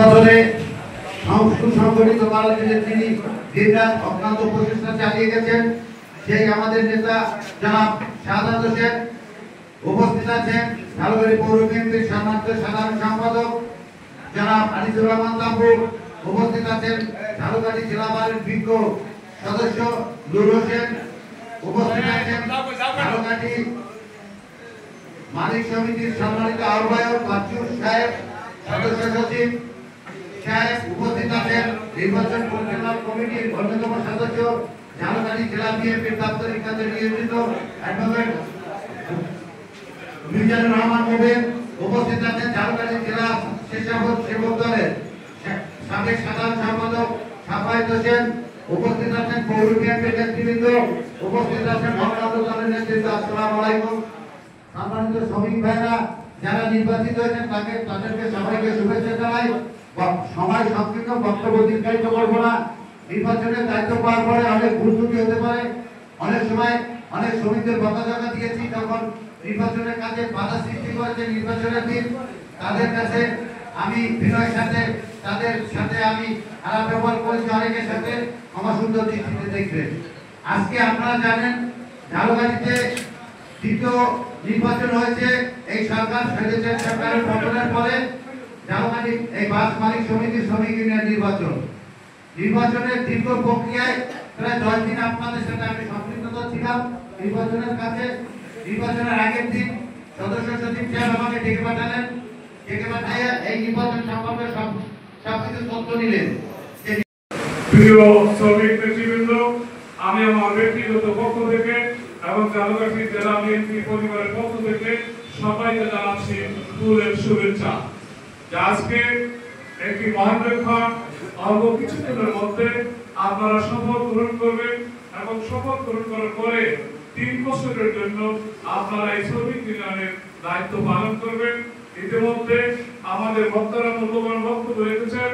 বছরে সংগঠিত করার জন্য তিনি দিনরাত অক্লান্ত প্রচেষ্টা চালিয়ে গেছেন। সেই আমাদের নেতা জনাব শাহাদাত হোসেন উপস্থিত আছেন। ঝালকাঠি পৌর বিএনপির সম্মানিত সাধারণ সম্পাদক জনাব আনিসুর রহমান তাপু উপস্থিত আছেন। ঝালকাঠি জেলা বারের বিজ্ঞ সদস্য নূর হোসেন উপস্থিত আছেন। ঝালকাঠি মালিক সমিতির সম্মানিত আহ্বায়ক বাচ্চুর সাহেব সদস্য সচিব সাহেব উপস্থিত আছেন। নির্বাচন পরিচালনা কমিটির অন্যতম সদস্য ঝালকাঠি জেলা বিএনপির দাপ্তরিক কাজে নিয়োজিত অ্যাডভোকেট মিজানুর রহমান মোবেন উপস্থিত আছেন। ঝালকাঠি জেলা স্বেচ্ছাসেবক সেবক দলের সাবেক সাধারণ সম্পাদক সাফায়েত হোসেন উপস্থিত আছেন। পৌর বিএনপির নেতৃবৃন্দ উপস্থিত আছেন। ভক্তবৃন্দ দলের নেতৃত্ব আসসালামু আলাইকুম। সম্মানিত শ্রমিক ভাইরা যারা নির্বাচিত হয়েছেন তাদেরকে সবাইকে শুভেচ্ছা জানাই। সময় সংক্ষিপ্ত, বক্তব্য দীর্ঘায়িত করবো না। নির্বাচনের দায়িত্ব পাওয়ার পরে অনেক ভুল ত্রুটি হতে পারে। অনেক সময় অনেক শ্রমিকদের বকাঝকা দিয়েছি, তখন নির্বাচনের কাজে বাধা সৃষ্টি করেছে নির্বাচনের দিন। তাদের কাছে আমি বিনয়ের সাথে তাদের সাথে আমি খারাপ ব্যবহার করেছি, অনেকের সাথে ক্ষমা সুন্দর দৃষ্টিতে দেখবেন। আজকে আপনারা জানেন ঝালকাঠিতে দ্বিতীয় নির্বাচন হয়েছে। এই সরকার ফেডারেল সরকারের পতনের পরে ঝালকাঠি এই বাস মালিক সমিতির শ্রমিক ইউনিয়ন নির্বাচনের দীর্ঘ প্রক্রিয়ায় প্রায় 10 দিন আপনাদের সাথে আমি সম্পৃক্ত ছিলাম। নির্বাচনের কাছে নির্বাচনের আগের দিন সদস্য সচিব সাহেব আমাকে ডেকে পাঠালেন। ডেকে পাঠিয়ে এই নির্বাচন সম্পর্কে সবকিছু তথ্য নিলেন। প্রিয় শ্রমিক নেতৃবৃন্দ, আমি আমার ব্যক্তিগত পক্ষ থেকে এবং ঝালকাঠি জেলা বিএনপি পরিবারের পক্ষ থেকে সবাইকে জানাচ্ছি ফুলের শুভেচ্ছা। আজকে একটি মহানরেখা অল্প কিছুদিনের মধ্যে আপনারা শপথ গ্রহণ করবেন এবং শপথ গ্রহণ করার পরে 3 বছরের জন্য আপনারা এই শ্রমিক ইউনিয়নের দায়িত্ব পালন করবেন। ইতিমধ্যে আমাদের বক্তারা মূল্যবান বক্তব্য রেখেছেন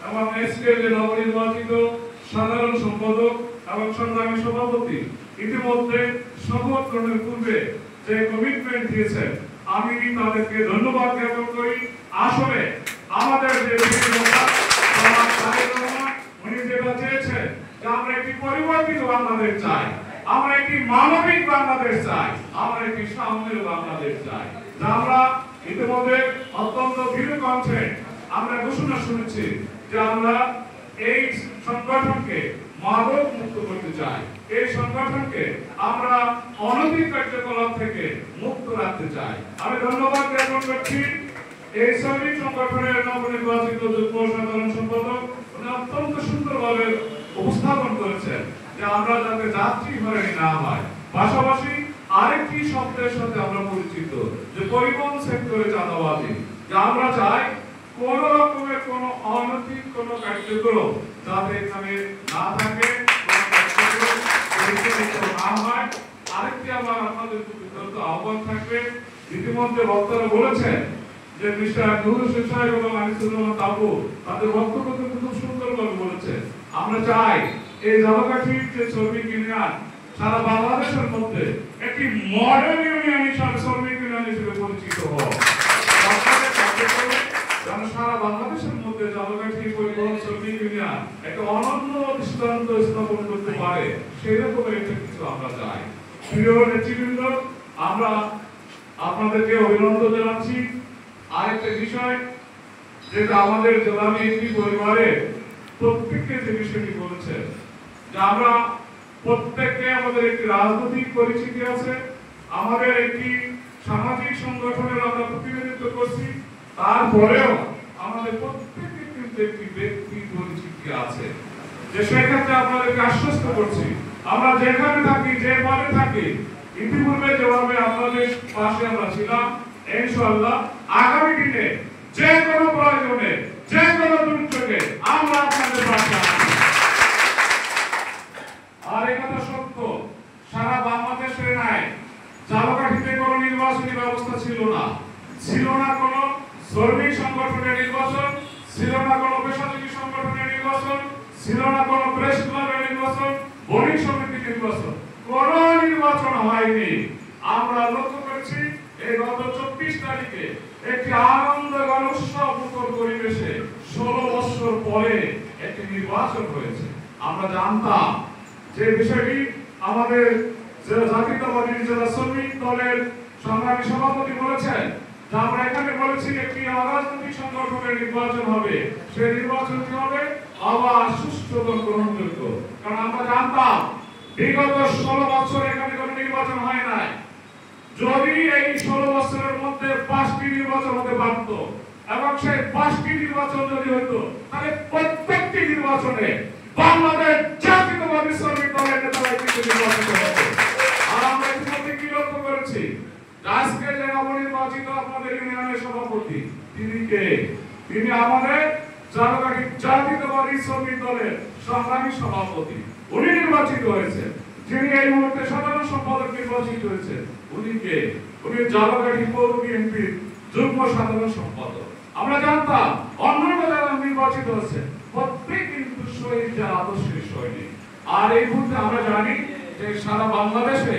এবং এসকে যে নবনির্বাচিত সাধারণ সম্পাদক এবং সংগ্রামী সভাপতি ইতিমধ্যে শপথ গ্রহণের পূর্বে যে কমিটমেন্ট দিয়েছেন, আমি তাদেরকে ধন্যবাদ জ্ঞাপন করি। আসলে আমাদের যে উনি যেটা চেয়েছেন যে আমরা একটি পরিবর্তিত বাংলাদেশ চাই, আমরা একটি মানবিক বাংলাদেশ চাই, আমরা একটি সাম্যের বাংলাদেশ চাই। আমরা ইতিমধ্যে অত্যন্ত দৃঢ় কণ্ঠে আমরা ঘোষণা শুনেছি যে আমরা এই সংগঠনকে মাদক মুক্ত করতে চাই, এই সংগঠনকে আমরা অনৈতিক কার্যকলাপ থেকে মুক্ত রাখতে চাই। আমি ধন্যবাদ জ্ঞাপন করছি এই শ্রমিক সংগঠনের নবনির্বাচিত যুগ্ম সাধারণ সম্পাদক উনি অত্যন্ত সুন্দরভাবে উপস্থাপন করেছেন যে আমরা যাতে যাত্রী হয়রানি না হয়। পাশাপাশি আরেকটি শব্দের সাথে আমরা পরিচিত যে পরিবহন সেক্টরে চাঁদাবাজি, যে আমরা চাই কোন রকমের কোন অনৈতিক কোন কার্যক্রম যাতে এখানে না থাকে, না হয়। আরেকটি আমার আপনাদের আহ্বান থাকবে, ইতিমধ্যে বক্তারা বলেছেন যে মিস্টার নূর হোসেন সাহেব এবং আনিসুর রহমান তাপু তাদের বক্তব্য কিন্তু খুব সুন্দরভাবে বলেছেন। আমরা চাই এই ঝালকাঠির যে শ্রমিক ইউনিয়ন সারা বাংলাদেশের মধ্যে একটি মডেল ইউনিয়ন হিসাবে শ্রমিক ইউনিয়ন হিসেবে পরিচিত হোক। সারা বাংলাদেশের মধ্যে ঝালকাঠি পরিবহন শ্রমিক ইউনিয়ন একটা অনন্য দৃষ্টান্ত স্থাপন করতে পারে, সেই রকমের একটা কিছু আমরা চাই। প্রিয় নেতৃবৃন্দ, আমরা আপনাদেরকে অভিনন্দন জানাচ্ছি। আরেকটা বিষয় যেটা আমাদের জেলা বিএনপি পরিবারের প্রত্যেককে যে বিষয়টি বলেছেন যে আমরা প্রত্যেককে আমাদের একটি রাজনৈতিক পরিচিতি আছে, আমাদের একটি সামাজিক সংগঠনের আমরা প্রতিনিধিত্ব করছি, তারপরেও আমাদের প্রত্যেকের কিন্তু একটি ব্যক্তি পরিচিতি আছে। যে সেক্ষেত্রে আপনাদেরকে আশ্বস্ত করছি আমরা যেখানে থাকি, যে পদে থাকি, ইতিপূর্বে যেভাবে আপনাদের পাশে আমরা ছিলাম, ইনশাআল্লাহ আগামী দিনে যে কোনো প্রয়োজনে, যে কোনো দুর্যোগে আমরা আপনাদের পাশে আছি। আর এই কথা সত্য, সারা বাংলাদেশের নাই ঝালকাঠিতে কোনো নির্বাচনী ব্যবস্থা ছিল না, ছিল না কোনো শ্রমিক সংগঠনের নির্বাচন, ছিল না কোনো পেশাজীবী সংগঠনের নির্বাচন, ছিল না কোনো প্রেস ক্লাবের নির্বাচন, বণিক সমিতির নির্বাচন, কোনো নির্বাচন হয়নি। আমরা লক্ষ্য করেছি এই গত 24 তারিখে একটি আনন্দ উৎসব মুখর পরিবেশে 16 বছর পরে একটি নির্বাচন হয়েছে। আমরা জানতাম যে বিষয়টি আমাদের জাতীয়তাবাদী জেলা শ্রমিক দলের সংগ্রামী সভাপতি বলেছেন যে আমরা এখানে বলেছি একটি অরাজনৈতিক সংগঠনের নির্বাচন হবে, সেই নির্বাচনটি হবে আবার সুষ্ঠু এবং গ্রহণযোগ্য। কারণ আমরা জানতাম বিগত 16 বছর এখানে কোনো নির্বাচন হয় নাই। যদি এই 16 বছরের মধ্যে 5টি নির্বাচন হতে পারত এবং সেই 5টি নির্বাচন যদি হতো, তাহলে প্রত্যেকটি নির্বাচনে বাংলাদেশ জাতীয়তাবাদী শ্রমিক দলের নেতারা কিন্তু নির্বাচিত হতো। আর আমরা ইতিমধ্যে কি লক্ষ্য করেছি, আজকে যে নবনির্বাচিত আপনাদের ইউনিয়নের সভাপতি, তিনি কে? তিনি আমাদের ঝালকাঠি জাতীয়তাবাদী শ্রমিক দলের সংগ্রামী সভাপতি। উনি নির্বাচিত হয়েছে। যিনি এই মুহূর্তে সাধারণ সম্পাদক নির্বাচিত হয়েছে, উনি কে? উনি ঝালকাঠি পৌর বিএনপির যুগ্ম সাধারণ সম্পাদক। আমরা জানতাম অন্যান্য যারা নির্বাচিত হচ্ছে প্রত্যেক কিন্তু শহীদ আদর্শের সৈনিক। আর এই মুহূর্তে আমরা জানি যে সারা বাংলাদেশে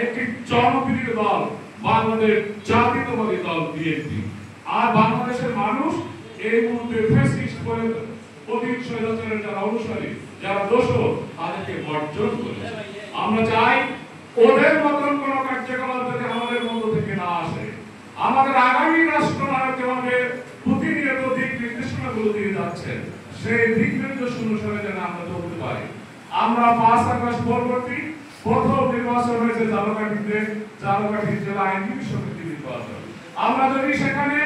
একটি জনপ্রিয় দল বাংলাদেশ জাতীয়তাবাদী দল বিএনপি। আর বাংলাদেশের মানুষ এই মুহূর্তে ফ্যাসিস্ট করে অধীন স্বৈরাচারের যারা অনুসারী, যারা দোষর, তাদেরকে বর্জন করেছে। আমরা চাই ওদের মতন কোন কার্যকলাপ যাতে আমাদের মধ্য থেকে না আসে। আমাদের আগামী রাষ্ট্রনায়ক যেভাবে প্রতিনিয়ত দিক নির্দেশনাগুলো দিয়ে যাচ্ছেন, সেই দিক নির্দেশ অনুসারে যেন আমরা চলতে পারি। আমরা 5 আগস্ট পরবর্তী প্রথম নির্বাচন হয়েছে ঝালকাঠিতে, ঝালকাঠি জেলা আইনজীবী সমিতি নির্বাচন। আমরা যদি সেখানে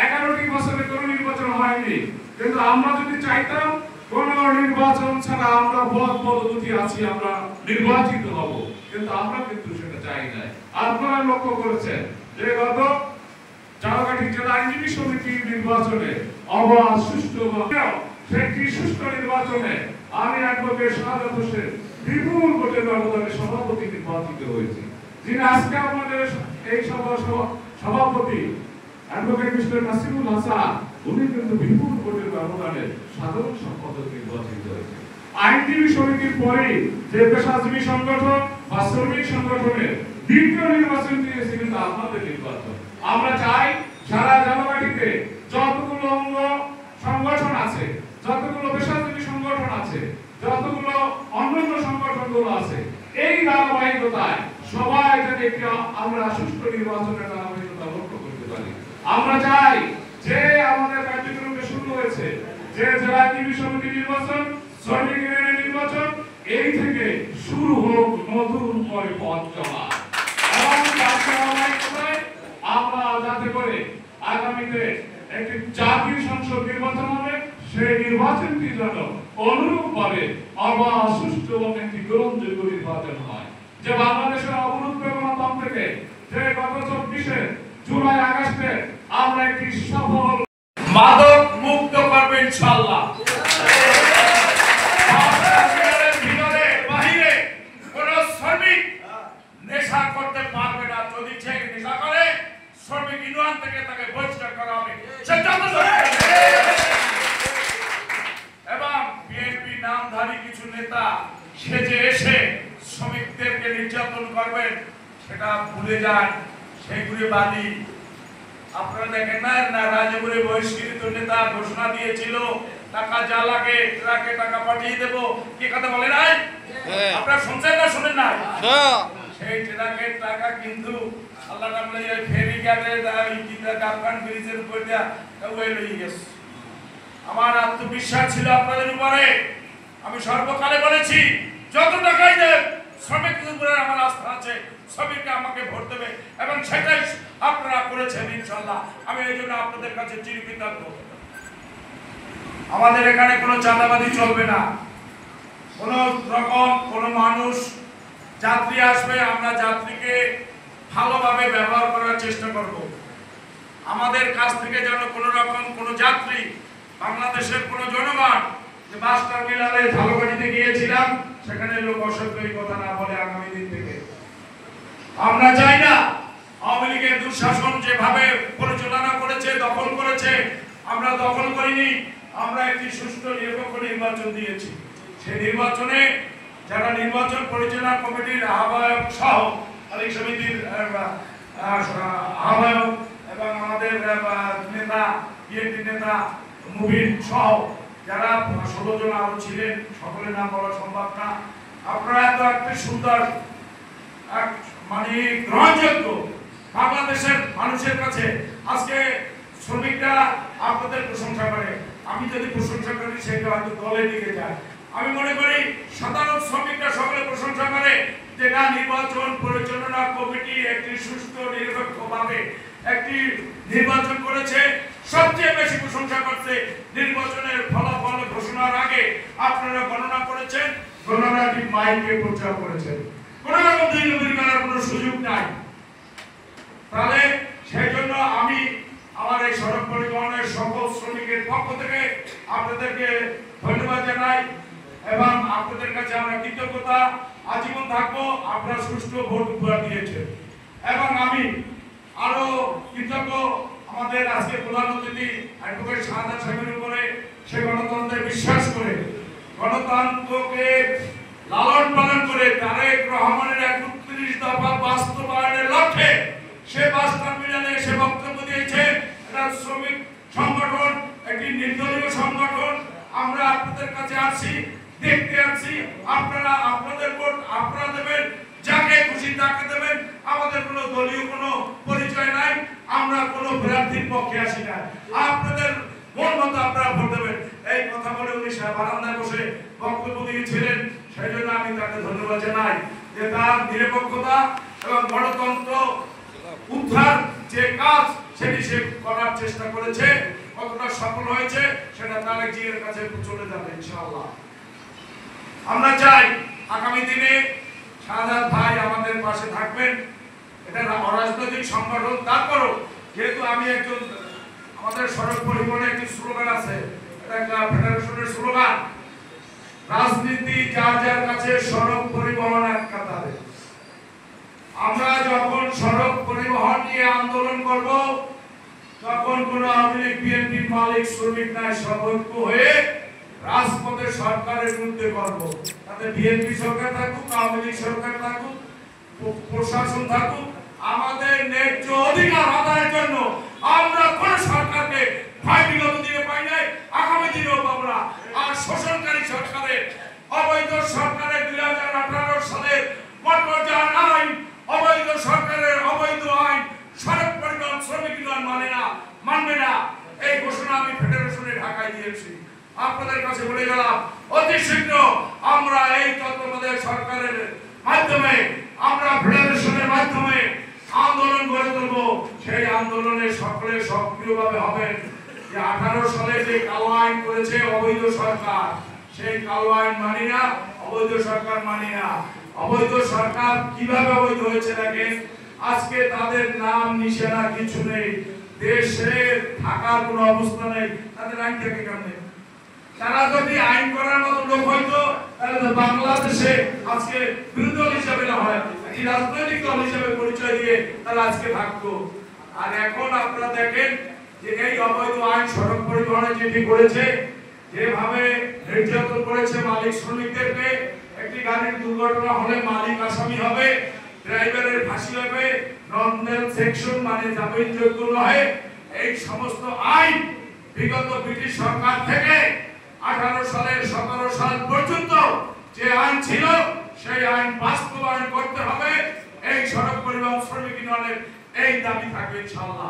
11টি বছরে কোনো নির্বাচন হয়নি, কিন্তু আমরা যদি চাইতাম কোন নির্বাচন ছাড়া আমরা পদ পদবী আছি, আমরা নির্বাচিত হব, কিন্তু আমরা কিন্তু সেটা চাই নাই। আপনারা লক্ষ্য করেছেন যে গত ঝালকাঠি জেলা আইনজীবী সমিতির নির্বাচনে অবাধ সুষ্ঠু সেই সুষ্ঠু নির্বাচনে আমি অ্যাডভোকেট শাহাদাত হোসেন বিপুল ভোটের ব্যবধানে সভাপতি নির্বাচিত হয়েছি। যিনি আজকে আমাদের এই সভাপতি অ্যাডভোকেট মিস্টার নাসিরুল হাসান, উনি কিন্তু বিপুল ভোটের ব্যবধানে সাধারণ সম্পাদক নির্বাচিত হয়েছে। আইনজীবী সমিতির পরে যে পেশাজীবী সংগঠন বা শ্রমিক সংগঠনের দ্বিতীয় নির্বাচন দিয়েছে কিন্তু আপনাদের নির্বাচন। আমরা চাই সারা ঝালকাঠিতে যতগুলো অঙ্গ সংগঠন আছে, যতগুলো পেশাজীবী সংগঠন আছে, যতগুলো অন্যান্য সংগঠনগুলো আছে, এই ধারাবাহিকতায় সবাই যাতে একটি আমরা সুষ্ঠু নির্বাচনের ধারাবাহিকতা লক্ষ্য করতে পারি। আমরা চাই যে আমাদের কার্যক্রমে শুরু হয়েছে যে জেলা আইনজীবী সমিতি নির্বাচন, শ্রমিক ইউনিয়নের নির্বাচন, এই থেকে শুরু হোক নতুন করে পথ চলা। এবং আমরা যাতে করে আগামীতে একটি জাতীয় সংসদ নির্বাচন হবে, সেই নির্বাচনটি যেন অনুরূপভাবে অবাধ সুষ্ঠু এবং একটি গ্রহণযোগ্য নির্বাচন হয়। যে বাংলাদেশের অবরুদ্ধ গণতন্ত্র থেকে যে গত 24শে জুলাই আগস্টে আমরা একটি সফল মাদক মুক্ত করবে ইনশাআল্লাহ। ভিতরে বাহিরে কোন শ্রমিক নেশা করতে পারবে না। যদি সে নেশা করে, শ্রমিক ইউনিয়ন থেকে তাকে বহিষ্কার করা হবে। এবং বিএনপি নামধারী কিছু নেতা সেজে এসে শ্রমিকদেরকে নির্যাতন করবেন, সেটা ভুলে যান। সেইগুলি বাদী আপনারা দেখেন না রাজপুরে বহিষ্কৃত নেতা ঘোষণা দিয়েছিল টাকা যা লাগে ট্রাকে টাকা পাঠিয়ে দেব, কি কথা বলে নাই? আপনারা শুনছেন না শুনেন না? সেই ট্রাকের টাকা কিন্তু আল্লাহ নামে ফেরি গেলে গাফগান ব্রিজের উপর দিয়া ওই লই গেছে। আমার আত্মবিশ্বাস ছিল আপনাদের উপরে। আমি সর্বকালে বলেছি যত টাকাই দেব, শ্রমিকদের উপরে আমার আস্থা আছে, শ্রমিকরা আমাকে ভোট দেবে এবং সেটাই আপনারা করেছেন ইনশাআল্লাহ। আমি এই জন্য আপনাদের কাছে চিরকৃতজ্ঞ। আমাদের এখানে কোনো চাঁদাবাজি চলবে না। কোন রকম কোন মানুষ যাত্রী আসবে, আমরা যাত্রীকে ভালোভাবে ব্যবহার করার চেষ্টা করব। আমাদের কাছ থেকে যেন কোনো রকম কোনো যাত্রী, বাংলাদেশের কোনো জনগণ, যে বাস টার্মিনালে ঝালকাঠিতে গিয়েছিলাম সেখানে লোক অসভ্য কথা না বলে আগামী দিন থেকে আমরা চাই না। আওয়ামী লীগের দুঃশাসন যেভাবে পরিচালনা করেছে, দখল করেছে, আমরা দখল করিনি। আমরা একটি সুষ্ঠু নিরপেক্ষ নির্বাচন দিয়েছি। সেই নির্বাচনে যারা নির্বাচন পরিচালনা কমিটির আহ্বায়ক সহ তালিক সমিতির আহ্বায়ক এবং আমাদের নেতা বিএনপি নেতা মুবিন সহ যারা 16 জন আরো ছিলেন, সকলের নাম বলা সম্ভব না। আপনারা এত একটা সুন্দর মানে গ্রহণযোগ্য বাংলাদেশের মানুষের কাছে আজকে শ্রমিকরা আপনাদের প্রশংসা করে। আমি যদি প্রশংসা করি সেটা হয়তো দলের দিকে যায়। আমি মনে করি সাধারণ শ্রমিকরা সকলে প্রশংসা করে যে না, নির্বাচন পরিচালনা কমিটি একটি সুষ্ঠু নিরপেক্ষভাবে একটি নির্বাচন করেছে। সবচেয়ে বেশি প্রশংসা করছে নির্বাচনের ফলাফল ঘোষণার আগে আপনারা গণনা করেছেন, গণনাটি মাইকে প্রচার করেছেন, কোনো রকম দুর্নীতি করার কোনো সুযোগ নাই। তাহলে সেই জন্য আমি আমার এই সড়ক পরিবহনের সকল শ্রমিকের পক্ষ থেকে আপনাদেরকে ধন্যবাদ জানাই এবং আপনাদের কাছে আমরা কৃতজ্ঞতা আজীবন থাকবো। আপনারা সুষ্ঠু ভোট উপহার দিয়েছেন এবং আমি আরো কৃতজ্ঞ আমাদের আজকে প্রধান অতিথি অ্যাডভোকেট শাহাদাত সাহেবের উপরে, সে গণতন্ত্রে বিশ্বাস করে গণতন্ত্রকে লালন পালন করে তারেক রহমানের 31 দফা বাস্তবায়নের লক্ষ্যে সে বাস্তব মিলানে সে বক্তব্য দিয়েছে। এটা শ্রমিক সংগঠন, একটি নির্দলীয় সংগঠন। আমরা আপনাদের কাছে আসছি, দেখতে আসছি। আপনারা আপনাদের ভোট আপনারা দেবেন, যাকে খুশি তাকে দেবেন। আমাদের কোনো দলীয় কোনো পরিচয় নাই, আমরা কোনো প্রার্থীর পক্ষে আসি না। আপনাদের মন মতো আপনারা ভোট দেবেন। এই কথা বলে উনি বারান্দায় বসে বক্তব্য দিয়েছিলেন, সেই জন্য আমি তাকে ধন্যবাদ জানাই যে তার নিরপেক্ষতা এবং গণতন্ত্র উদ্ধার যে কাজ সেটি সে করার চেষ্টা করেছে। কতটা সফল হয়েছে সেটা তারেক জিয়ার কাছে চলে যাবে ইনশাআল্লাহ। আমরা চাই আগামী দিনে শাহাদাত ভাই আমাদের পাশে থাকবেন। এটা অরাজনৈতিক সংগঠন, তারপরও যেহেতু আমি একজন, আমাদের সড়ক পরিবহনে একটি স্লোগান আছে, এটা একটা ফেডারেশনের স্লোগান, রাজনীতি যার যার কাছে, সড়ক পরিবহন এক কাতারে। আমরা যখন সড়ক পরিবহন নিয়ে আন্দোলন করব তখন কোন আওয়ামী লীগ বিএনপি মালিক শ্রমিক নাই, সর্বৈক্য হয়ে রাজপথে সরকারের বিরুদ্ধে করব। তাতে বিএনপি সরকার থাকুক, আওয়ামী লীগ সরকার থাকুক, প্রশাসন থাকুক, আমাদের ন্যায্য অধিকার আদায়ের জন্য আমরা কোন সরকারকে ভয় বিগত দিনে পাই নাই, আগামী দিনেও পাবো না। আর শোষণকারী সরকারের, অবৈধ সরকারের 2018 সালের মোটরযান আইন, অবৈধ সরকারের অবৈধ আইন সড়ক পরিবহন শ্রমিক ইউনিয়ন মানবে না। এই ঘোষণা আমি ফেডারেশনে ঢাকায় দিয়েছি। আপনাদের কাছে বলে গেলাম অতি শীঘ্র আমরা এই তত্ত্বাবধায়ক সরকারের মাধ্যমে, আমরা ফেডারেশনের মাধ্যমে আন্দোলন গড়ে তুলব। সেই আন্দোলনে সকলে সক্রিয়ভাবে হবেন। যে 18 সালে যে কালো আইন করেছে অবৈধ সরকার, সেই কালো আইন মানি না, অবৈধ সরকার মানি না। অবৈধ সরকার কিভাবে অবৈধ হয়েছে দেখেন, আজকে তাদের নাম নিশানা কিছু নেই, দেশে থাকার কোনো অবস্থা নেই, তাদের আইন থেকে কেমন? তারা যদি আইন করার মতো লোক হইতো তাহলে তো বাংলাদেশে আজকে বিরোধী দল হিসেবে না হয়, এই রাজনৈতিক দল হিসেবে পরিচয় দিয়ে তারা আজকে থাকতো। আর এখন আপনারা দেখেন যে এই অবৈধ আইন সড়ক পরিবহনে যেটি করেছে, যেভাবে নির্যাতন করেছে মালিক শ্রমিকদেরকে। একটি গাড়ির দুর্ঘটনা হলে মালিক আসামি হবে, ড্রাইভারের ফাঁসি হবে, নন সেকশন মানে জামিনযোগ্য নয়। এই সমস্ত আইন বিগত ব্রিটিশ সরকার থেকে 18 সালের 17 সাল পর্যন্ত যে আইন ছিল সেই আইন বাস্তবায়ন করতে হবে। এই সড়ক পরিবহন শ্রমিক ইউনিয়নের এই দাবি থাকবে ইনশাআল্লাহ।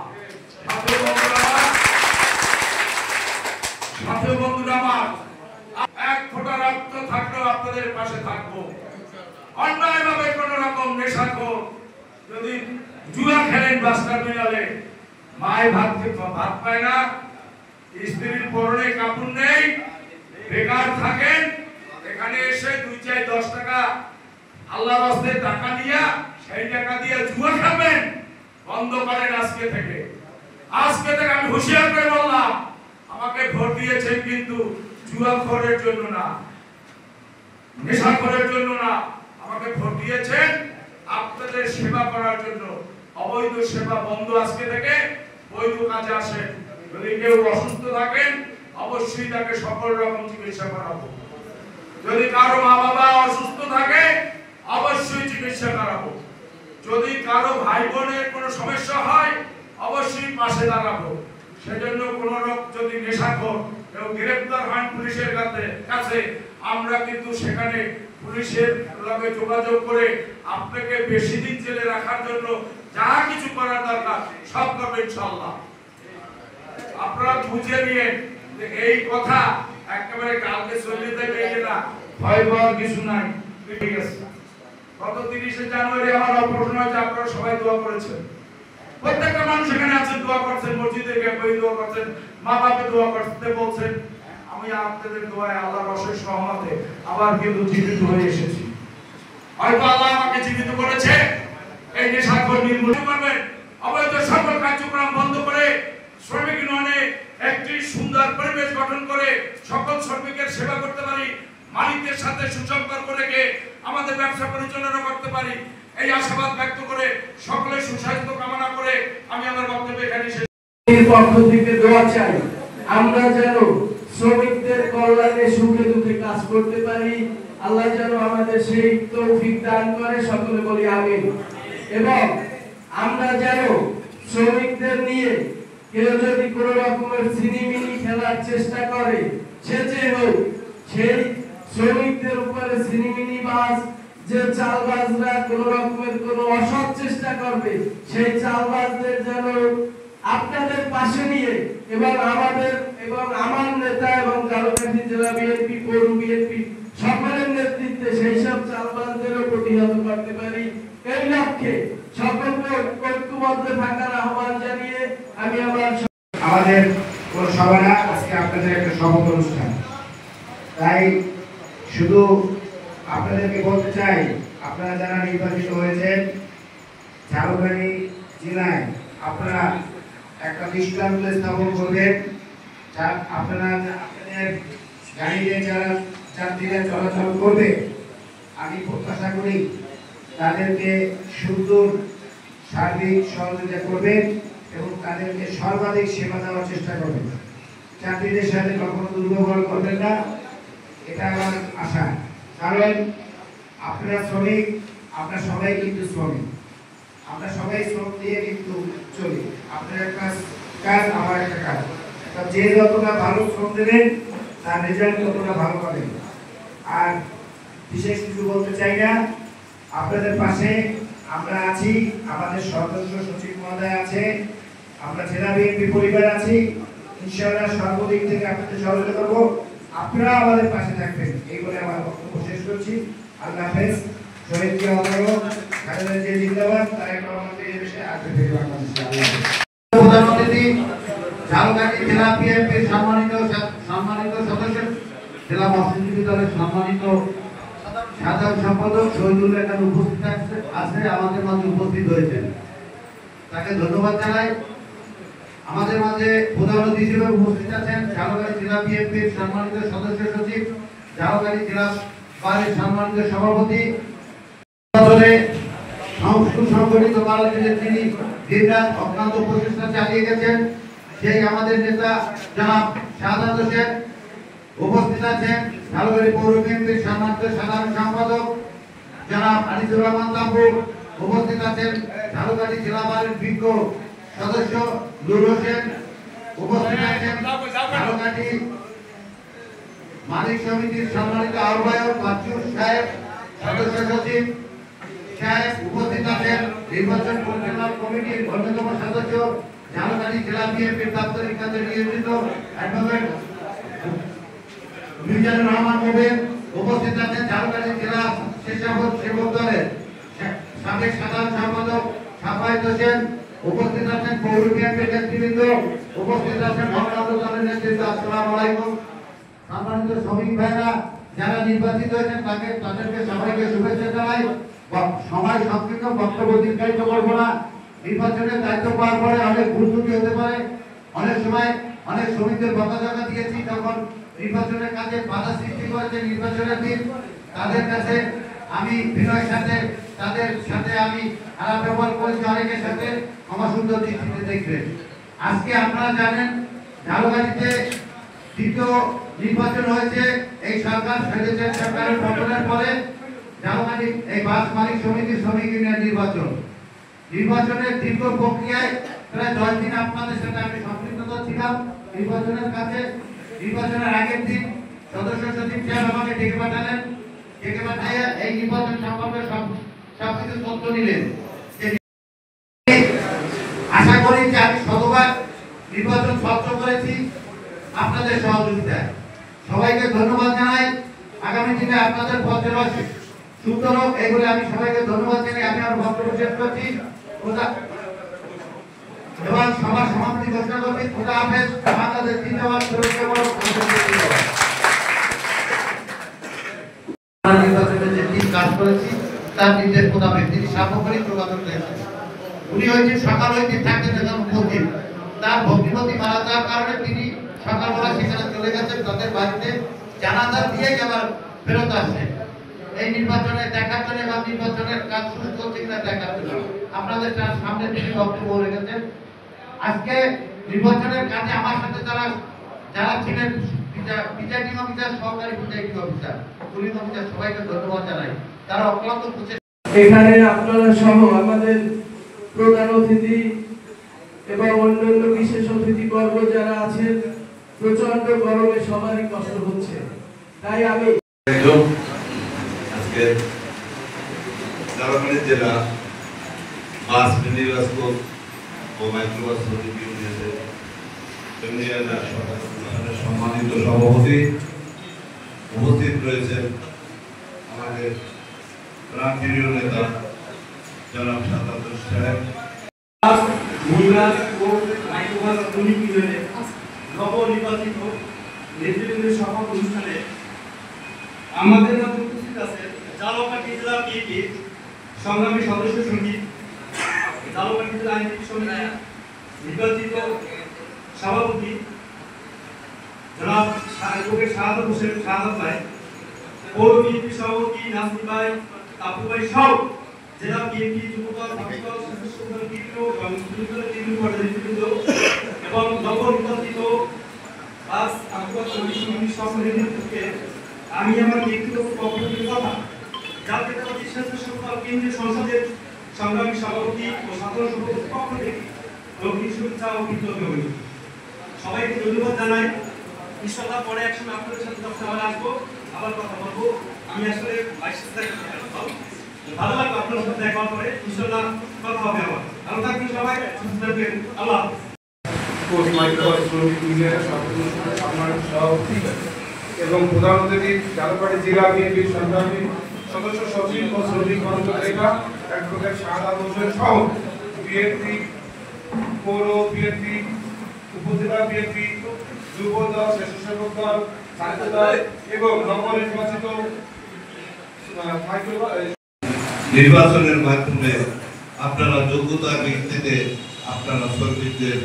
সাথে বন্ধুরা আমার, এক ফোঁটা রক্ত থাকলেও আপনাদের পাশে থাকবো। অন্যায়ভাবে কোন রকম নেশাখোর যদি জুয়া খেলেন বাস টার্মিনালে, মায়ের ভাত পায় না, স্ত্রীর পরনে কাপড় নেই, বেকার থাকেন, এখানে এসে 2-4-10 টাকা আল্লাহর রাস্তে টাকা নিয়ে সেই টাকা দিয়ে জুয়া খাবেন, বন্ধ করেন আজকে থেকে। আজকে থেকে আমি হুঁশিয়ার করে বললাম, আমাকে ভোট দিয়েছেন কিন্তু জুয়াখোরের জন্য না, নেশাখোরের জন্য না, আমাকে ভোট দিয়েছেন আপনাদের সেবা করার জন্য। অবৈধ সেবা বন্ধ আজকে থেকে, বৈধ কাজে আসেন। যদি কেউ অসুস্থ থাকেন অবশ্যই তাকে সকল রকম চিকিৎসা করাবো। যদি কারো মা বাবা অসুস্থ থাকে অবশ্যই চিকিৎসা করাবো। যদি কারো ভাই বোনের কোনো সমস্যা হয় অবশ্যই পাশে দাঁড়াবো। সেজন্য কোন লোক যদি নেশাখোর কেউ গ্রেফতার হন পুলিশের কাছে আমরা কিন্তু সেখানে পুলিশের লগে যোগাযোগ করে আপনাকে বেশি দিন জেলে রাখার জন্য যা কিছু করার দরকার সব করবে ইনশাআল্লাহ। আপনারা বুঝে নিয়ে যে এই কথা একেবারে কালকে চলে যাবে এই না, ভয় পাওয়ার কিছু নাই। ঠিক আছে, গত 30শে জানুয়ারি আমার অপারেশন হয়েছে, আপনারা সবাই দোয়া করেছেন, প্রত্যেকটা মানুষ এখানে আছেন, দোয়া করছেন, মসজিদে গিয়ে দোয়া করছেন, মা বাবা দোয়া করতে বলছেন। আমি আপনাদের দোয়ায় আল্লাহর অশেষ রহমতে আবার কিন্তু জীবিত হয়ে এসেছি। হয়তো আল্লাহ আমাকে জীবিত করেছে এই নেশাখোর নির্মূল করবেন, অবৈধ সকল কার্যক্রম বন্ধ করে শ্রমিক ইউনিয়নে একটি সুন্দর পরিবেশ গঠন করে সকল শ্রমিকের সেবা করতে পারি, মালিকদের সাথে সুসম্পর্ক রেখে আমাদের ব্যবসা পরিচালনা করতে পারি, এই আশাবাদ ব্যক্ত করে সকলের সুস্বাস্থ্য কামনা করে আমি আমার বক্তব্য এখানে শেষ এর পক্ষ থেকে দোয়া চাই আমরা যেন শ্রমিকদের কল্যাণে সুখে দুঃখে কাজ করতে পারি। আল্লাহ যেন আমাদের সেই তৌফিক দান করে, সকলে বলি আমিন। এবং আমরা যেন শ্রমিকদের নিয়ে কেউ যদি কোনো রকমের ছিনিমিনি খেলার চেষ্টা করে, সে যে হোক, সেই শ্রমিকদের উপরে ছিনিমিনি বাজ যে চালবাজরা কোন রকমের কোন অসৎ চেষ্টা করবে, সেই চালবাজদের যেন আপনাদের পাশে নিয়ে এবং আমাদের এবং আমার নেতা এবং ঝালকাঠি জেলা বিএনপি, পৌর বিএনপি সকলের নেতৃত্বে সেই সব চালবাজদেরও প্রতিহত করতে পারি। এই লক্ষ্যে সকলকে ঐক্যবদ্ধ থাকার আহ্বান জানিয়ে আমি আমাদের কোন সভা না, আজকে আপনাদের একটা শপথ অনুষ্ঠান। তাই শুধু আপনাদেরকে বলতে চাই, আপনারা যারা নির্বাচিত হয়েছেন ঝালকাঠি জেলায়, আপনারা একটা দৃষ্টান্ত স্থাপন করবেন। আপনারা আপনাদের গাড়িতে যারা যাত্রীরা চলাচল করবে, আমি প্রত্যাশা করি তাদেরকে সুন্দর সার্বিক সহযোগিতা করবেন এবং তাদেরকে সর্বাধিক সেবা দেওয়ার চেষ্টা করবেন। যাত্রীদের সাথে কখনো দুর্ব্যবহার করবেন না, এটা আমার আশা। কারণ আপনারা শ্রমিক, আমরা সবাই কিন্তু শ্রমিক, আমরা সবাই শ্রম দিয়ে কিন্তু চলি। আপনার একটা কাজ, আমার একটা কাজ, যে যতটা ভালো শ্রম দেবেন তার রেজাল্ট ততটা ভালো পাবেন। আর বিশেষ কিছু বলতে চাই না, আপনাদের পাশে আমরা আছি, আমাদের সদস্য সচিব মহোদয় আছে, আমরা জেলা বিএনপি পরিবার আছি, ইনশাআল্লাহ সর্বদিক থেকে আপনাদের সহযোগিতা করবো। আপনারা আমাদের পাশে থাকবেন, এই বলে আমার বক্তব্য শেষ করছি। আল্লাহ হাফেজ। শহীদ খালেদা জিয়া জিন্দাবাদ। তারেক রহমান দেশে আসবে বাংলাদেশে। প্রধান অতিথি ঝালকাঠি জেলা বিএনপির সম্মানিত সদস্য, জেলা মৎস্যজীবী দলের সম্মানিত সাধারণ সম্পাদক শহীদুল এখানে উপস্থিত আছে, আমাদের মাঝে উপস্থিত হয়েছেন, তাকে ধন্যবাদ জানাই। আমাদের মাঝে প্রধান অতিথি হিসেবে উপস্থিত আছেন ঝালকাঠি জেলা বিএনপির সম্মানিত সদস্য সচিব, ঝালকাঠি জেলা বারের সম্মানিত সভাপতি, সংগঠিত বাংলাদেশের তিনি দিনরাত অক্লান্ত প্রচেষ্টা চালিয়ে গেছেন সেই আমাদের নেতা জনাব শাহাদাত হোসেন উপস্থিত আছেন। ঝালকাঠি পৌর বিএনপির সম্মানিত সাধারণ সম্পাদক জনাব আনিসুর রহমান তাপু উপস্থিত আছেন। ঝালকাঠি জেলা বারের বিজ্ঞ সদস্য নূর হোসেন উপস্থিত আছেন। ঝালকাঠি মালিক সমিতির সম্মানিত আহ্বায়ক বাচ্চুর সাহেব, সদস্য সচিব সাহেব উপস্থিত আছেন। নির্বাচন পরিচালনা কমিটির অন্যতম সদস্য ঝালকাঠি জেলা বিএনপির দাপ্তরিক কাজে নিয়োজিত অ্যাডভোকেট মিজানুর রহমান মোবেন উপস্থিত আছেন। ঝালকাঠি জেলা স্বেচ্ছাসেবক সেবক দলের সাবেক সাধারণ সম্পাদক সাফায়েত হোসেন উপস্থিত আছেন। পৌর বিএনপির নেতৃবৃন্দ উপস্থিত আছেন। অন্যান্য দলের নেতৃত্ব। আসসালামু আলাইকুম। সম্মানিত শ্রমিক ভাইরা যারা নির্বাচিত হয়েছেন তাদেরকে সবাইকে শুভেচ্ছা জানাই। সময় সংক্ষিপ্ত, বক্তব্য দীর্ঘায়িত করবো না। নির্বাচনের দায়িত্ব পাওয়ার পরে অনেক ভুল ত্রুটি হতে পারে, অনেক সময় অনেক শ্রমিকদের বকাঝকা দিয়েছি, তখন নির্বাচনের কাজে বাধা সৃষ্টি করেছে নির্বাচনের দিন। তাদের কাছে আমি বিনয়ের সাথে তাদের সাথে আমি খারাপ ব্যবহার করেছি, অনেকের সাথে ক্ষমা সুন্দর দৃষ্টিতে দেখবেন। আজকে আপনারা জানেন ঝালকাঠিতে দ্বিতীয় নির্বাচন হয়েছে এই সরকার ফেডারেল সরকারের পতনের পরে। ঝালকাঠি এই বাস মালিক সমিতির শ্রমিক ইউনিয়ন নির্বাচনের দীর্ঘ প্রক্রিয়ায় প্রায় 10 দিন আপনাদের সাথে আমি সম্পৃক্ত ব্যস্তত ছিলাম নির্বাচনের কাছে। নির্বাচনের আগের দিন সদস্য সচিব সাহেব আমাকে ডেকে পাঠালেন। ডেকে পাঠিয়ে এই নির্বাচন সম্পর্কে সবকিছু তথ্য নিলেন। আশা করি যে আমি শতভাগ নির্বাচন স্বচ্ছ করেছি আপনাদের সহযোগিতায়। সবাইকে ধন্যবাদ জানাই। আগামী দিনে আপনাদের পথের সুন্দর হোক, এগুলো আমি সবাইকে ধন্যবাদ জানাই। আমি আমার বক্তব্য শেষ করছি এবং সবার সমাপ্তি ঘোষণা করছি। খোদা হাফেজ। বাংলাদেশ জিন্দাবাদ। নির্বাচনের যে টিম কাজ করেছি তার নির্দেশ মোতাবেক তিনি সার্বক্ষণিক যোগাযোগ করেছেন। উনি ওই দিন সকাল ওই দিন থাকতেন যখন উপস্থিত, তার ভগ্নিপতি মারা যাওয়ার কারণে তিনি সকালবেলা সেখানে চলে গেছেন তাদের বাড়িতে জানাজা দিয়ে আবার ফেরত আসছেন এই নির্বাচনে দেখার জন্য এবং নির্বাচনের কাজ শুরু করছে কিনা দেখার জন্য। আপনাদের সামনে তিনি বক্তব্য রেখেছেন। আজকে নির্বাচনের কাজে আমার সাথে যারা ছিলেন প্রিজাইডিং অফিসার, সহকারী প্রিজাইডিং অফিসার, পুলিশ অফিসার, সবাইকে ধন্যবাদ জানাই। তারা অক্লান্ত এখানে আপনারা সহ আমাদের প্রধান অতিথি এবং অন্যান্য বিশেষ অতিথিবর্গ যারা আছেন, প্রচন্ড গরমে সবারই কষ্ট হচ্ছে। তাই আমি আজকে ঝাড়খণ্ড জেলা বাস মিনিবাস ও মাইক্রোবাস শ্রমিক ইউনিয়নের সম্মানিত সভাপতি উপস্থিত রয়েছেন আমাদের প্রাণপ্রিয় নেতা জনাব সাদাত সাহেব। নবনির্বাচিত নেতৃবৃন্দের শপথ অনুষ্ঠানে আমাদের মধ্যে উপস্থিত আছেন জালকাঠি জেলা বিএনপি সংগ্রামী সদস্য সচিব, জালকাঠি জেলা আইনজীবী সমিতি নির্বাচিত সভাপতি জনাব শাহাদ হোসেন শাহাদ ভাই, পৌর বিএনপি সভাপতি নাসিম ভাই, কাপু ভাই সহ জেলা বিএনপি যুবদল, যুবদল, শিশুদল, বিভিন্ন এবং যুবদলের বিভিন্ন নেতৃবৃন্দ এবং নবনির্বাচিত বাস আহ্বায়ক সমিতির সভাপতিকে আমি আমার ব্যক্তিগত পক্ষ থেকে কথা জাতীয়তাবাদী স্বেচ্ছাসেবক কেন্দ্রীয় সংসদের সংগ্রামী সভাপতি ও সাধারণ সম্পাদকের পক্ষ থেকে রঙিন শুভেচ্ছা ও কৃতজ্ঞ হই। সবাইকে ধন্যবাদ জানাই। ইনশাআল্লাহ পরে একসময় আপনাদের সাথে যখন আবার আসবো, আবার কথা বলবো। আমি আসলে ভালো লাগবে আপনার সাথে দেখা পরে। ইনশাআল্লাহ কথা হবে আবার। ভালো থাকবেন সবাই, সুস্থ থাকবেন। আল্লাহ এবং প্রধান অতিথি ঝালকাঠি জেলা বিএনপির সংগ্রামী সদস্য সচিব ও শ্রমিক কর্মকর্তা অ্যাডভোকেট শাহাদাত হোসেন সহ বিএনপি, পৌর বিএনপি, উপজেলা বিএনপি, যুবদল, স্বেচ্ছাসেবক দল, ছাত্রদল এবং নবনির্বাচিত নির্বাচনের মাধ্যমে আপনারা যোগ্যতার ভিত্তিতে আপনারা শ্রমিকদের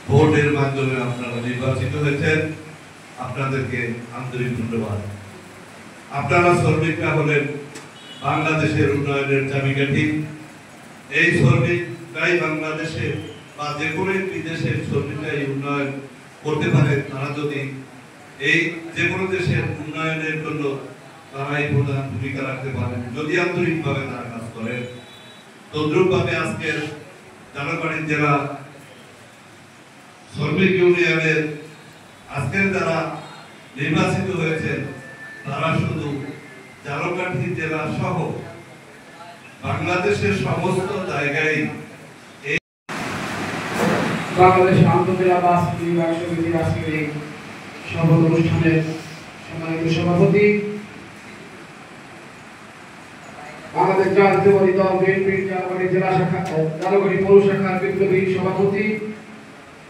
ভোটের মাধ্যমে আপনারা নির্বাচিত হয়েছেন। আপনাদেরকে আন্তরিক ধন্যবাদ। আপনারা শ্রমিকরা হলেন বাংলাদেশের উন্নয়নের চাবিকাঠি। এই শ্রমিকরাই বাংলাদেশে বা যে কোনো বিদেশের শ্রমিকরাই উন্নয়ন করতে পারে। তারা যদি এই যে কোনো দেশের উন্নয়নের জন্য তারাই প্রধান ভূমিকা রাখতে পারেন যদি আন্তরিকভাবে তারা কাজ করেন। তদ্রুপভাবে আজকের ঝালকাঠি জেলা শ্রমিক ইউনিয়নের আজকের যারা নির্বাচিত হয়েছেন তারা শুধু ঝালকাঠি জেলা সহ বাংলাদেশের সমস্ত জায়গায় বাংলাদেশ আন্তঃজেলা বাস বিভাগ সমিতির আজকের এই শপথ অনুষ্ঠানের সম্মানিত সভাপতি, বাংলাদেশ জাতীয়তাবাদী দল বিএনপির ঝালকাঠি জেলা শাখা, ঝালকাঠি পৌর শাখার বিপ্লবী সভাপতি,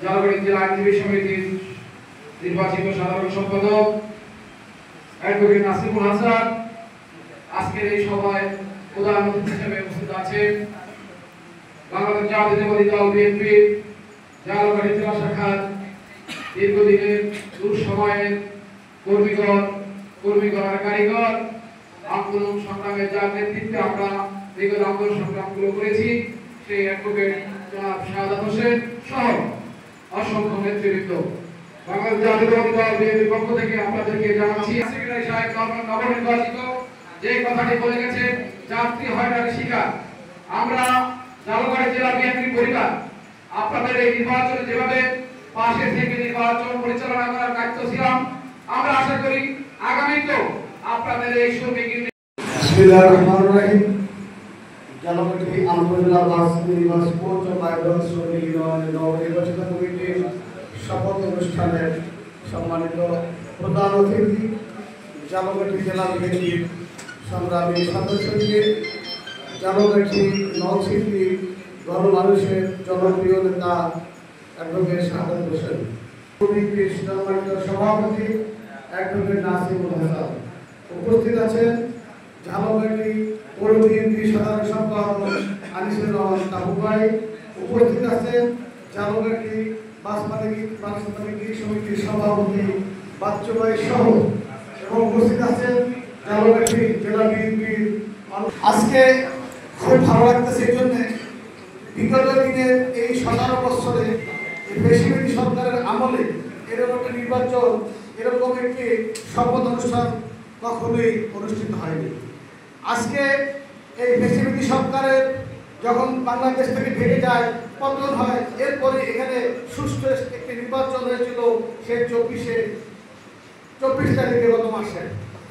ঝালকাঠি জেলা আইনজীবী সমিতির নির্বাচিত সাধারণ সম্পাদক অ্যাডভোকেট নাসিমুল হাসান, আজকের এই সভায় প্রধান অতিথি হিসেবে উপস্থিত আছেন বাংলাদেশ জাতীয়তাবাদী দল বিএনপির ঝালকাঠি জেলা শাখার দীর্ঘদিনের দূর সময়ের কর্মীগণ আর কারিগর, আন্দোলন সংগ্রামে যার নেতৃত্বে আমরা বিগত আন্দোলন সংগ্রামগুলো করেছি সেই অ্যাডভোকেট জনাব শাহাদাত হোসেন সহ অসংখ্য নেতৃবৃন্দ, বাংলাদেশ জাতীয়তাবাদী দল বিএনপির পক্ষ থেকে আপনাদেরকে জানাচ্ছি সেক্রেটারি সাহেব নবনির্বাচিত যে কথাটি বলে গেছে যাত্রী হয়রানির শিকার আমরা ঝালকাঠি জেলা বিএনপির পরিবার। আপনাদের এই নির্বাচনে যেভাবে পাশে থেকে নির্বাচন পরিচালনা করার দায়িত্ব ছিলাম। আমরা আশা করি আগামীতেও আপনাদের এই শ্রমিক বিসমিল্লাহির রহমানির রহিম। জালকাঠি আন্তজেলা বাস নির্বাচন কোর্ট ও বাইবাস শ্রমিক ইউনিয়নের নবনির্বাচিত কমিটির শপথ অনুষ্ঠানের সম্মানিত প্রধান অতিথি, জালকাঠি জেলা বিএনপির সংগ্রামী সদস্যকে, জালকাঠি নলছিটি গণমানুষের জনপ্রিয় নেতা অ্যাডভোকেট সাহাদাত হোসেন, কমিটির সম্মানিত সভাপতি অ্যাডভোকেট নাসিমুল হাসান, উপস্থিত আছেন ঝালকাঠি পৌর বিএনপি সাধারণ সম্পাদক আনিসুর রহমান তাবু ভাই, উপস্থিত আছেন ঝালকাঠি বাসমালিক সমিতির সভাপতি বাচ্চু ভাই সহ, এবং উপস্থিত আছেন ঝালকাঠি জেলা বিএনপির। আজকে খুব ভালো লাগতেছে এই জন্যে, বিগত দিনের এই 17 বছরে বেশিরভাগী সরকারের আমলে এরকম একটা নির্বাচন, এরকম একটি শপথ অনুষ্ঠান কখনোই অনুষ্ঠিত হয়নি। আজকে এই বেশিরভাগী সরকারের যখন বাংলাদেশ থেকে ভেঙে যায়, পতন হয়, এরপরে এখানে সুষ্ঠু একটি নির্বাচন হয়েছিল সেই 24 তারিখে গত মাসে।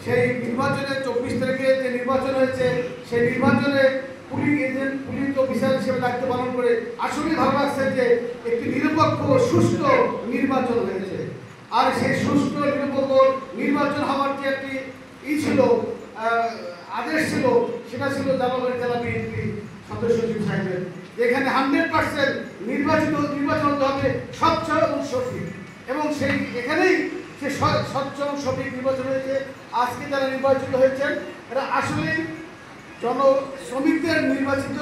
সেই নির্বাচনে 24 তারিখে যে নির্বাচন হয়েছে, সেই নির্বাচনে পুলিশ এজেন্ট, পুলিশ অফিসার হিসেবে দায়িত্ব পালন করে আসলে ভালো লাগছে যে একটি নিরপেক্ষ সুষ্ঠু নির্বাচন হয়েছে। আর সেই সুষ্ঠু নিরপেক্ষ নির্বাচন হওয়ার যে একটি ছিল, আদেশ ছিল, সেটা ছিল জালকাঠি জেলা বিএনপি সদস্য সচিব সাহেবের, যেখানে 100% নির্বাচন হতে হবে স্বচ্ছ এবং সঠিক, এবং সেই এখানেই সে স্বচ্ছ এবং সঠিক নির্বাচন হয়েছে। আজকে যারা নির্বাচিত হয়েছেন এরা আসলে শ্রমিকদের নির্বাচিত,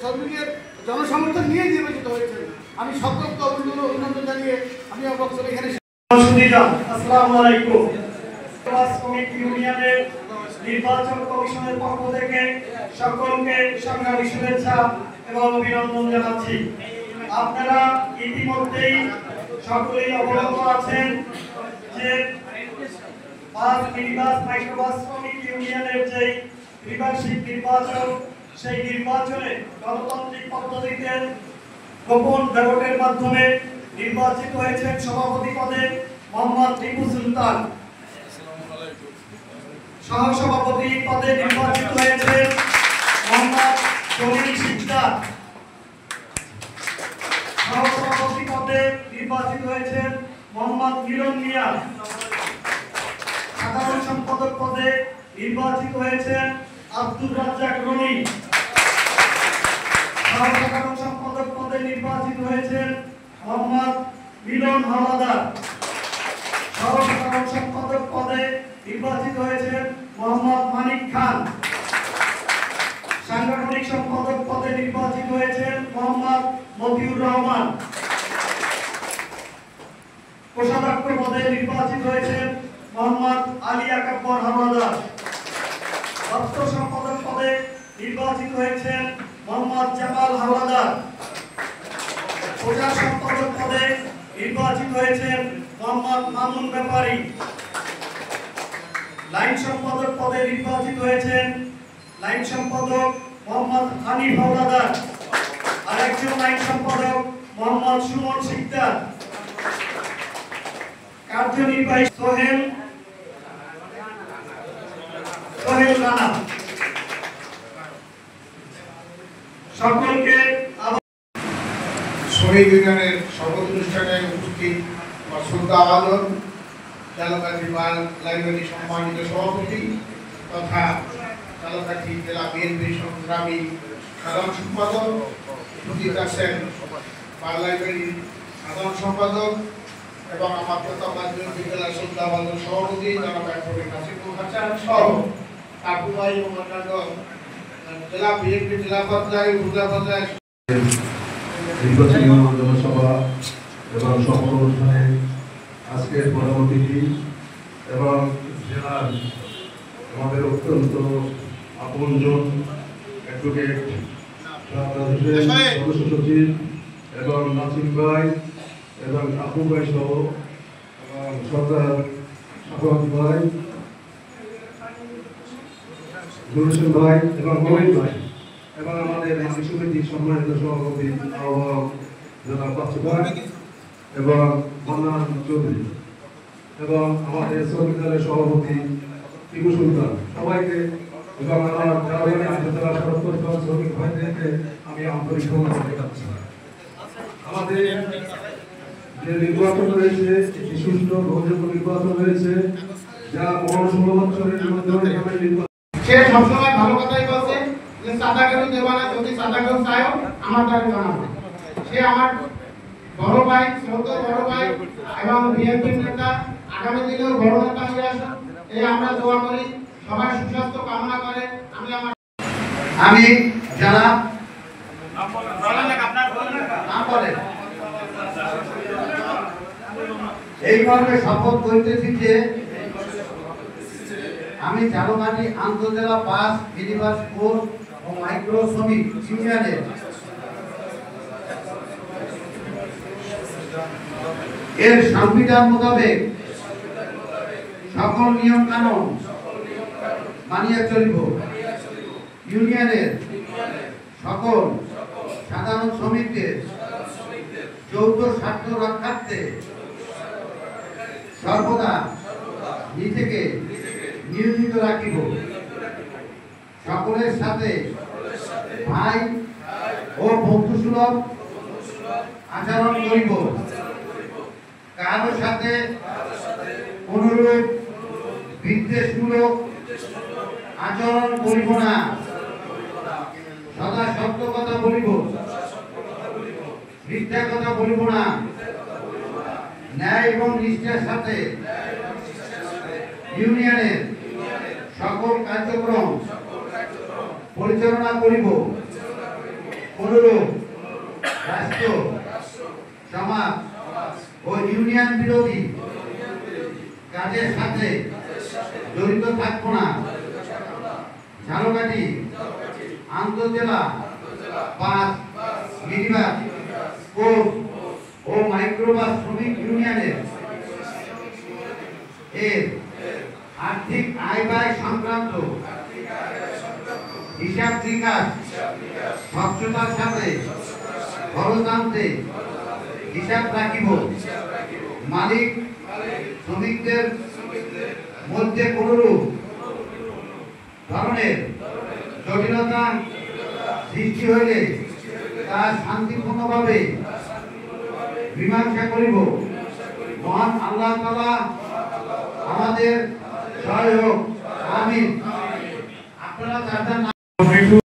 শ্রমিকের জনসমর্থন নিয়ে নির্বাচিত হয়েছেন। আমি সকলকে অভিনন্দন জানিয়ে আমি আমার বক্তব্য এখানে। আসসালামু আলাইকুম। কমিটি ইউনিয়নের নির্বাচন কমিশনের পক্ষ থেকে সকলকে সংগ্রামী শুভেচ্ছা এবং অভিনন্দন জানাচ্ছি। আপনারা ইতিমধ্যেই সকলেই অবগত আছেন যে বাস, মিনিবাস, মাইক্রোবাস শ্রমিক ইউনিয়নের যে ত্রিবার্ষিক নির্বাচন, সেই নির্বাচনে গণতান্ত্রিক পদ্ধতিতে গোপন ব্যালটের মাধ্যমে নির্বাচিত হয়েছেন সভাপতি পদে মোহাম্মদ টিপু সুলতান, সহসভাপতি পদে নির্বাচিত হয়েছে মোহাম্মদ জলিল সিকদার, সহসভাপতি পদে নির্বাচিত হয়েছেন মোহাম্মদ মিলন মিয়া, সাধারণ সম্পাদক পদে নির্বাচিত হয়েছেন আব্দুর রাজ্জাক রনি, সাধারণ সম্পাদক পদে নির্বাচিত হয়েছেন মোহাম্মদ মিলন হাওলাদার, সাধারণ সম্পাদক পদে নির্বাচিত হয়েছেন মোহাম্মদ মানিক খান, সাংগঠনিক সম্পাদক পদে নির্বাচিত হয়েছেন মোহাম্মদ মতিউর রহমান, কোষাধ্যক্ষ পদে নির্বাচিত হয়েছেন মোহাম্মদ আলী আকবর হাওলাদার, অর্থ সম্পাদক পদে নির্বাচিত হয়েছেন মোহাম্মদ জামাল হাওলাদার, প্রচার সম্পাদক পদে নির্বাচিত হয়েছেন মোহাম্মদ মামুন ব্যাপারী, লাইন সম্পাদক পদে নির্বাচিত হয়েছেন লাইন সম্পাদক মোহাম্মদ হানিফ হাওলাদার, আরেকজন লাইন সম্পাদক মোহাম্মদ সুমন সিকদার, কার্যনির্বাহী সোহেল রানা। সকলকে শ্রমিক ইউনিয়নের শপথ অনুষ্ঠানে উপস্থিত শ্রদ্ধা আবাদন, জালকাঠি বাল লাইব্রেরি সম্মানিত সভাপতি তথা জালকাঠি জেলা বিএনপি সংগ্রামী সাধারণ সম্পাদক, উপস্থিত আছেন বাল লাইব্রেরির সাধারণ সম্পাদক এবং আমার প্রথম মাধ্যমিক বিদ্যালয় শ্রদ্ধা আবাদন সভাপতি জনাব অ্যাডভোকেট নাসিমুল হাসান সহ কাকু ভাই এবং অন্যান্য জেলা বিএনপি জেলা পর্যায়ে, উপজেলা পর্যায়ে নির্বাচনী জনসভা এবং শপথ অনুষ্ঠানে আজকের প্রধান অতিথি এবং জেলার আমাদের অত্যন্ত আপনজন অ্যাডভোকেট সদস্য সচিব এবং নাসিম ভাই এবং আপু ভাই সহ এবং সরকার সভাপতি ভাই, নুরুল ভাই এবং মোহিত ভাই এবং আমাদের সমিতির সম্মানিত সভাপতি আহ্বায়ক জনাব বাচ্চু ভাই এবং মন্নান চৌধুরী এবং আমাদের শ্রমিক দলের সভাপতি টিপু সুলতান সবাইকে এবং আমার জালাবাড়ী আন্তর্জেলা সড়ক শ্রমিক ভাইদেরকে আমি আন্তরিক ধন্যবাদ জানাচ্ছি। আমাদের যে নির্বাচন হয়েছে একটি সুষ্ঠু গ্রহণযোগ্য নির্বাচন হয়েছে, যা 16 বছরের মধ্যে নির্বাচন সে সবসময় ভালো কথাই বলছে যে চাঁদা কেউ দেবা না, যদি চাঁদা কেউ চায়ও আমার দ্বারা জানাবো। সে আমার বড় ভাই, শ্রদ্ধেয় বড় ভাই এবং বিএনপির নেতা, আগামী দিনেও বড় নেতা হয়ে আসুন এই আমরা দোয়া করি। সবার সুস্বাস্থ্য কামনা করে আমি যারা এই মর্মে শপথ করিতেছি যে আমি ঝালকাঠি আন্তঃজেলা বাস মিনিবাস কোচ ও মাইক্রো শ্রমিক ইউনিয়নের এর সংবিধান মোতাবেক সকল নিয়ম কানুন মানিয়া চলিব, ইউনিয়নের সকল সাধারণ শ্রমিকদের যৌথ স্বার্থ রক্ষার্থে সর্বদা নিজেকে নিয়োজিত রাখিব, সকলের সাথে ভাই ও বন্ধুসুলভ আচরণ করিব, কারো সাথে অনুরূপ বিদ্বেষমূলক আচরণ করিব না, সদা সত্য কথা বলিব, মিথ্যা কথা বলিব না, ন্যায় এবং নিষ্ঠার সাথে ইউনিয়নের সকল কার্যক্রম পরিচালনা করিব, অনুরূপ রাষ্ট্র সমাজ ও ইউনিয়ন বিরোধী কাজের সাথে জড়িত থাকবো না। ঝালকাঠি আন্তঃজেলা বাস মিনিবাস কোচ ও মাইক্রোবাস শ্রমিক ইউনিয়নের এর আর্থিক আয় ব্যয় সংক্রান্ত হিসাব নিকাশ স্বচ্ছতার সাথে গণতান্ত্রে হিসাব রাখিব, মালিক শ্রমিকদের মধ্যে কোনরূপ ধরনের জটিলতা সৃষ্টি হইলে তা শান্তিপূর্ণভাবে মীমাংসা করিব। মহান আল্লাহ তাআলা আমাদের সহায় হোক, আমিন। আপনারা